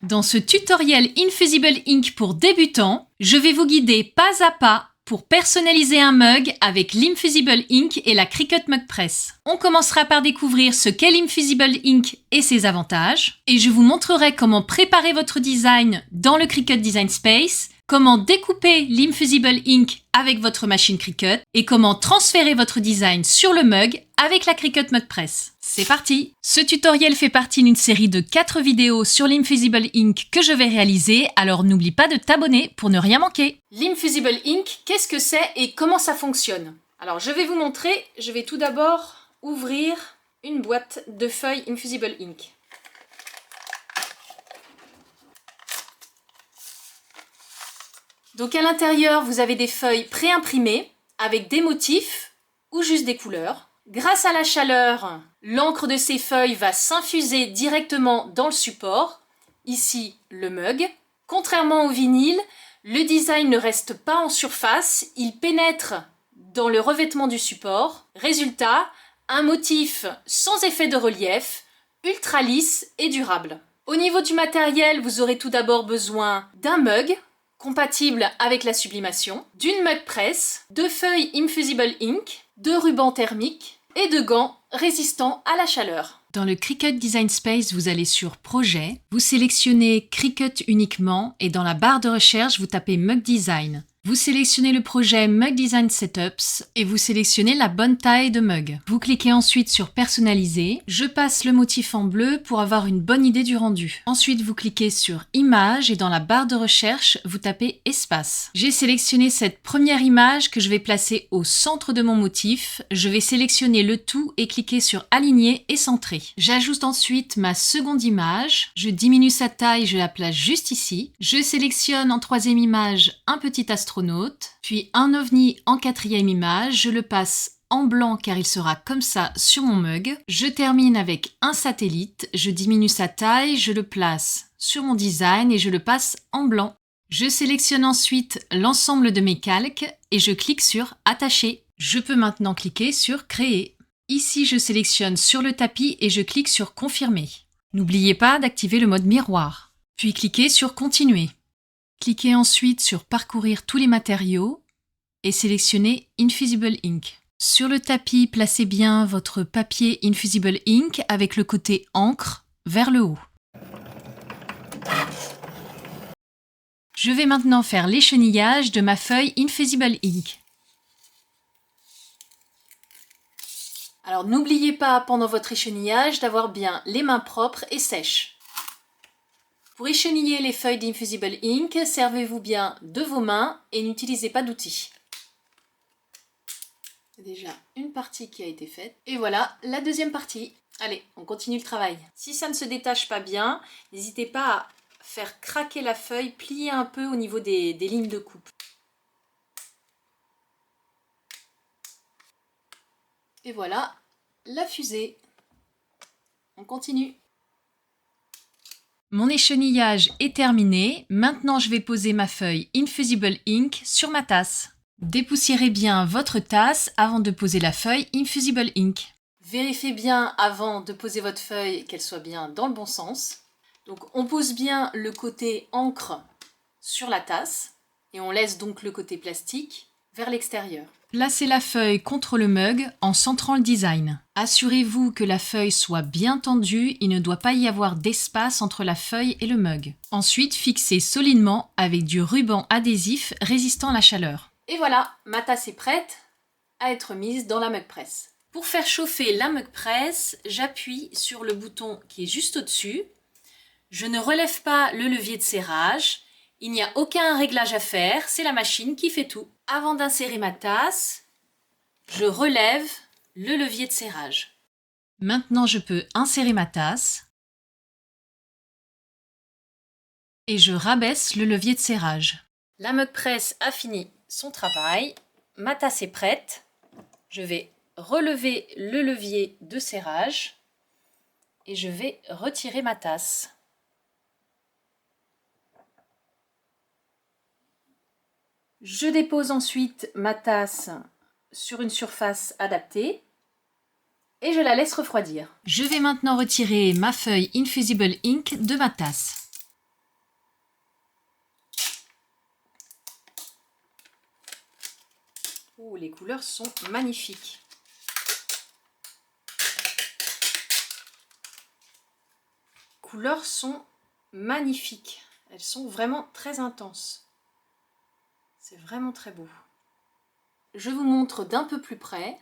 Dans ce tutoriel Infusible Ink pour débutants, je vais vous guider pas à pas pour personnaliser un mug avec l'Infusible Ink et la Cricut Mug Press. On commencera par découvrir ce qu'est l'Infusible Ink et ses avantages, et je vous montrerai comment préparer votre design dans le Cricut Design Space, comment découper l'Infusible Ink avec votre machine Cricut et comment transférer votre design sur le mug avec la Cricut Mug Press. C'est parti! Ce tutoriel fait partie d'une série de 4 vidéos sur l'Infusible Ink que je vais réaliser, alors n'oublie pas de t'abonner pour ne rien manquer. L'Infusible Ink, qu'est-ce que c'est et comment ça fonctionne? Alors je vais vous montrer, je vais tout d'abord ouvrir une boîte de feuilles Infusible Ink. Donc à l'intérieur, vous avez des feuilles pré-imprimées avec des motifs ou juste des couleurs. Grâce à la chaleur, l'encre de ces feuilles va s'infuser directement dans le support, ici le mug. Contrairement au vinyle, le design ne reste pas en surface, il pénètre dans le revêtement du support. Résultat, un motif sans effet de relief, ultra lisse et durable. Au niveau du matériel, vous aurez tout d'abord besoin d'un mug, compatible avec la sublimation, d'une mug press, de feuilles Infusible Ink, de rubans thermiques et de gants résistants à la chaleur. Dans le Cricut Design Space, vous allez sur Projet, vous sélectionnez Cricut uniquement et dans la barre de recherche, vous tapez Mug Design. Vous sélectionnez le projet Mug Design Setups et vous sélectionnez la bonne taille de mug. Vous cliquez ensuite sur Personnaliser. Je passe le motif en bleu pour avoir une bonne idée du rendu. Ensuite, vous cliquez sur Image et dans la barre de recherche, vous tapez Espace. J'ai sélectionné cette première image que je vais placer au centre de mon motif. Je vais sélectionner le tout et cliquer sur Aligner et Centrer. J'ajoute ensuite ma seconde image. Je diminue sa taille, je la place juste ici. Je sélectionne en troisième image un petit astronaute, puis un ovni en quatrième image, je le passe en blanc car il sera comme ça sur mon mug. Je termine avec un satellite, je diminue sa taille, je le place sur mon design et je le passe en blanc. Je sélectionne ensuite l'ensemble de mes calques et je clique sur Attacher. Je peux maintenant cliquer sur Créer. Ici, je sélectionne sur le tapis et je clique sur Confirmer. N'oubliez pas d'activer le mode miroir. Puis cliquez sur Continuer. Cliquez ensuite sur Parcourir tous les matériaux et sélectionnez Infusible Ink. Sur le tapis, placez bien votre papier Infusible Ink avec le côté encre vers le haut. Je vais maintenant faire l'échenillage de ma feuille Infusible Ink. Alors n'oubliez pas pendant votre échenillage d'avoir bien les mains propres et sèches. Pour écheniller les feuilles d'Infusible Ink, servez-vous bien de vos mains et n'utilisez pas d'outils. Déjà une partie qui a été faite. Et voilà la deuxième partie. Allez, on continue le travail. Si ça ne se détache pas bien, n'hésitez pas à faire craquer la feuille, plier un peu au niveau des lignes de coupe. Et voilà la fusée. On continue. Mon échenillage est terminé, maintenant je vais poser ma feuille Infusible Ink sur ma tasse. Dépoussiérez bien votre tasse avant de poser la feuille Infusible Ink. Vérifiez bien avant de poser votre feuille qu'elle soit bien dans le bon sens. Donc on pose bien le côté encre sur la tasse et on laisse donc le côté plastique vers l'extérieur. Placez la feuille contre le mug en centrant le design. Assurez-vous que la feuille soit bien tendue, il ne doit pas y avoir d'espace entre la feuille et le mug. Ensuite, fixez solidement avec du ruban adhésif résistant à la chaleur. Et voilà, ma tasse est prête à être mise dans la mug press. Pour faire chauffer la mug press, j'appuie sur le bouton qui est juste au-dessus. Je ne relève pas le levier de serrage. Il n'y a aucun réglage à faire, c'est la machine qui fait tout. Avant d'insérer ma tasse, je relève le levier de serrage. Maintenant, je peux insérer ma tasse et je rabaisse le levier de serrage. La mug press a fini son travail. Ma tasse est prête. Je vais relever le levier de serrage et je vais retirer ma tasse. Je dépose ensuite ma tasse sur une surface adaptée et je la laisse refroidir. Je vais maintenant retirer ma feuille Infusible Ink de ma tasse. Oh, les couleurs sont magnifiques. Les couleurs sont magnifiques. Elles sont vraiment très intenses. C'est vraiment très beau. Je vous montre d'un peu plus près.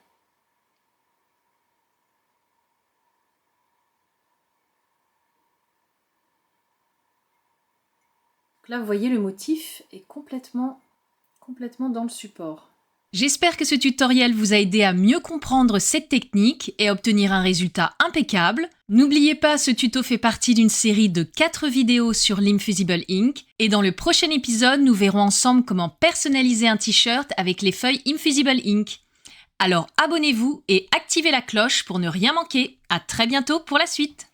Là, vous voyez, le motif est complètement dans le support. J'espère que ce tutoriel vous a aidé à mieux comprendre cette technique et à obtenir un résultat impeccable. N'oubliez pas, ce tuto fait partie d'une série de 4 vidéos sur l'Infusible Ink. Et dans le prochain épisode, nous verrons ensemble comment personnaliser un t-shirt avec les feuilles Infusible Ink. Alors abonnez-vous et activez la cloche pour ne rien manquer. À très bientôt pour la suite.